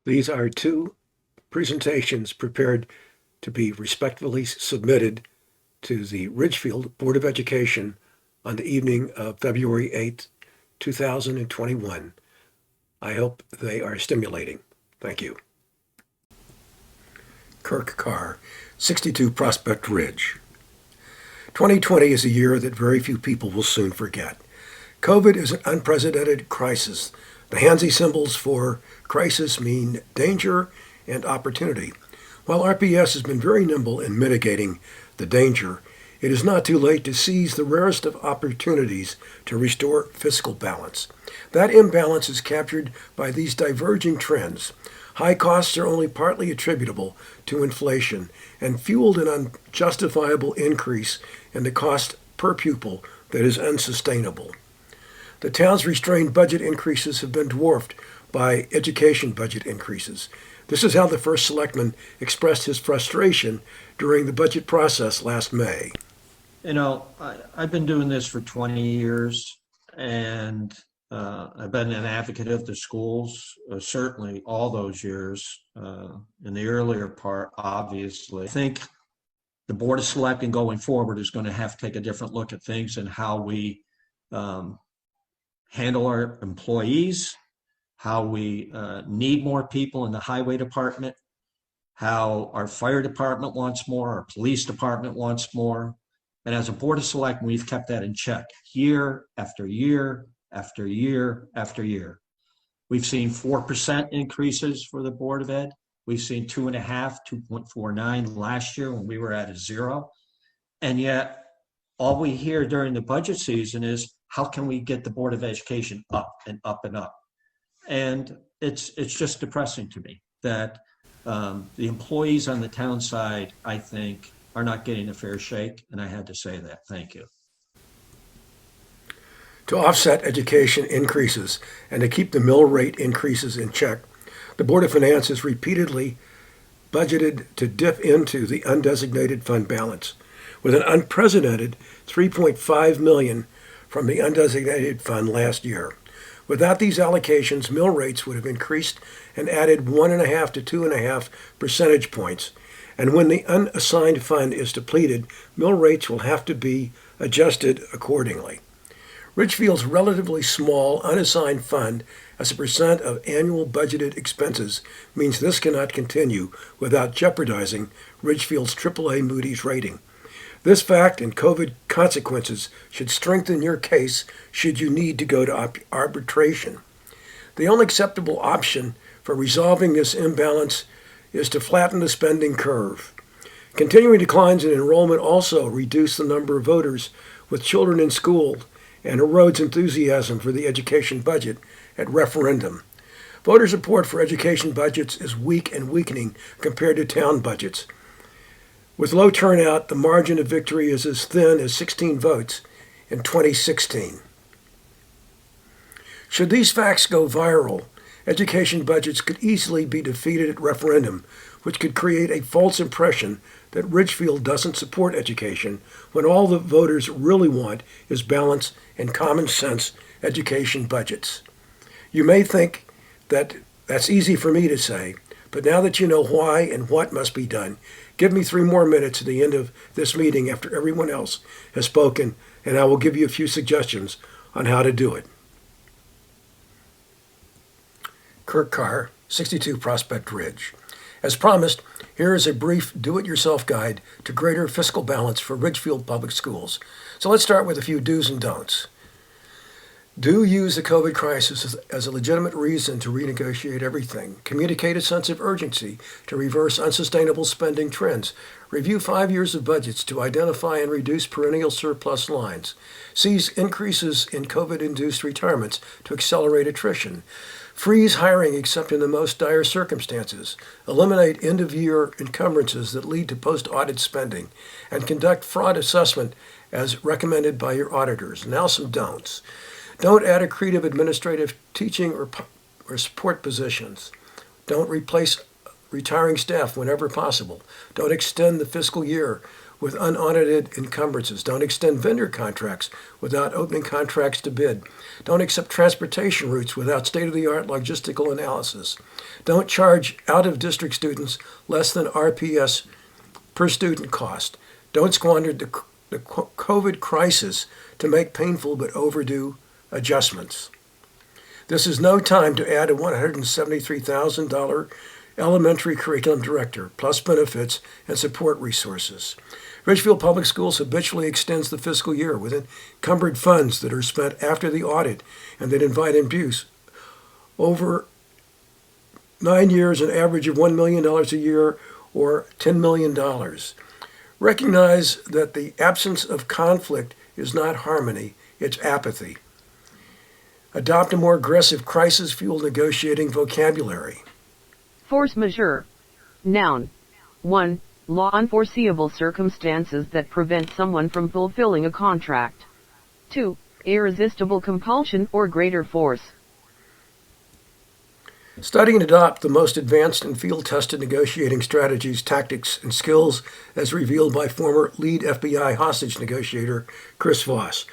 These are two presentations prepared to be respectfully submitted to the Ridgefield Board of Education on the evening of February 8th, 2021. I hope they are stimulating. Thank you. Kirk Carr, 62 Prospect Ridge. 2020 is a year that very few people will soon forget. COVID is an unprecedented crisis. The Hansi symbols for crisis mean danger and opportunity. While RPS has been very nimble in mitigating the danger, it is not too late to seize the rarest of opportunities to restore fiscal balance. That imbalance is captured by these diverging trends. High costs are only partly attributable to inflation and fueled an unjustifiable increase in the cost per pupil that is unsustainable. The town's restrained budget increases have been dwarfed by education budget increases. This is how the first selectman expressed his frustration during the budget process last May. I've been doing this for 20 years, and I've been an advocate of the schools, certainly all those years. In the earlier part, obviously. I think the Board of Selectmen going forward is going to have to take a different look at things and how we handle our employees, how we need more people in the highway department, how our fire department wants more, our police department wants more. And as a Board of Selectmen, we've kept that in check year after year after year after year. We've seen 4% increases for the Board of Ed. We've seen 2.5, 2.49 last year when we were at a 0. And yet all we hear during the budget season is, how can we get the Board of Education up and up and up? And it's just depressing to me that the employees on the town side, I think, are not getting a fair shake, and I had to say that. Thank you. To offset education increases and to keep the mill rate increases in check, the Board of Finance has repeatedly budgeted to dip into the undesignated fund balance with an unprecedented $3.5 million from the undesignated fund last year. Without these allocations, mill rates would have increased and added 1.5 to 2.5 percentage points. And when the unassigned fund is depleted, mill rates will have to be adjusted accordingly. Ridgefield's relatively small unassigned fund as a percent of annual budgeted expenses means this cannot continue without jeopardizing Ridgefield's AAA Moody's rating. This fact and COVID consequences should strengthen your case should you need to go to arbitration. The only acceptable option for resolving this imbalance is to flatten the spending curve. Continuing declines in enrollment also reduce the number of voters with children in school and erodes enthusiasm for the education budget at referendum. Voter support for education budgets is weak and weakening compared to town budgets. With low turnout, the margin of victory is as thin as 16 votes in 2016. Should these facts go viral, education budgets could easily be defeated at referendum, which could create a false impression that Ridgefield doesn't support education when all the voters really want is balance and common sense education budgets. You may think that that's easy for me to say, but now that you know why and what must be done, give me 3 more minutes at the end of this meeting after everyone else has spoken, and I will give you a few suggestions on how to do it. Kirk Carr, 62 Prospect Ridge. As promised, here is a brief do-it-yourself guide to greater fiscal balance for Ridgefield Public Schools. So let's start with a few do's and don'ts. Do use the COVID crisis as a legitimate reason to renegotiate everything. Communicate a sense of urgency to reverse unsustainable spending trends. Review 5 years of budgets to identify and reduce perennial surplus lines. Seize increases in COVID-induced retirements to accelerate attrition. Freeze hiring except in the most dire circumstances. Eliminate end-of-year encumbrances that lead to post-audit spending. And conduct fraud assessment as recommended by your auditors. Now some don'ts. Don't add accretive administrative teaching or support positions. Don't replace retiring staff whenever possible. Don't extend the fiscal year with unaudited encumbrances. Don't extend vendor contracts without opening contracts to bid. Don't accept transportation routes without state-of-the-art logistical analysis. Don't charge out-of-district students less than RPS per student cost. Don't squander the COVID crisis to make painful but overdue adjustments. This is no time to add a $173,000 elementary curriculum director, plus benefits and support resources. Ridgefield Public Schools habitually extends the fiscal year with encumbered funds that are spent after the audit and that invite abuse. Over 9 years, an average of $1 million a year or $10 million. Recognize that the absence of conflict is not harmony, it's apathy. Adopt a more aggressive crisis-fueled negotiating vocabulary. Force majeure. Noun. 1. Law unforeseeable circumstances that prevent someone from fulfilling a contract. 2. Irresistible compulsion or greater force. Study and adopt the most advanced and field-tested negotiating strategies, tactics, and skills as revealed by former lead FBI hostage negotiator Chris Voss.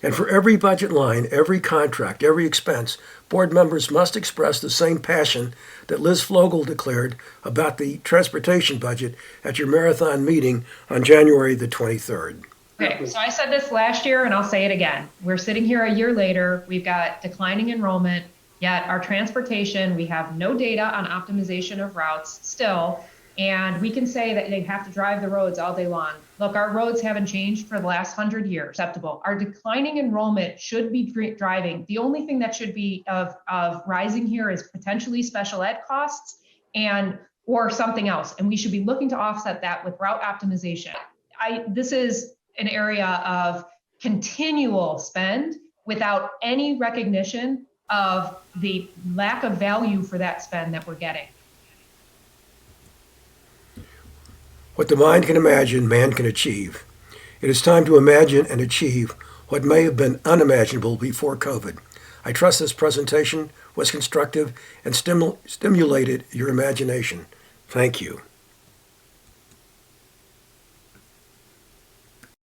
And for every budget line, every contract, every expense, board members must express the same passion that Liz Flogel declared about the transportation budget at your marathon meeting on January the 23rd. Okay, so I said this last year and I'll say it again. We're sitting here a year later, we've got declining enrollment, yet our transportation, we have no data on optimization of routes still, and we can say that they have to drive the roads all day long. Look, our roads haven't changed for the last 100 years. Acceptable. Our declining enrollment should be driving. The only thing that should be of rising here is potentially special ed costs or something else. And we should be looking to offset that with route optimization. This is an area of continual spend without any recognition of the lack of value for that spend that we're getting. What the mind can imagine, man can achieve. It is time to imagine and achieve what may have been unimaginable before COVID. I trust this presentation was constructive and stimulated your imagination. Thank you.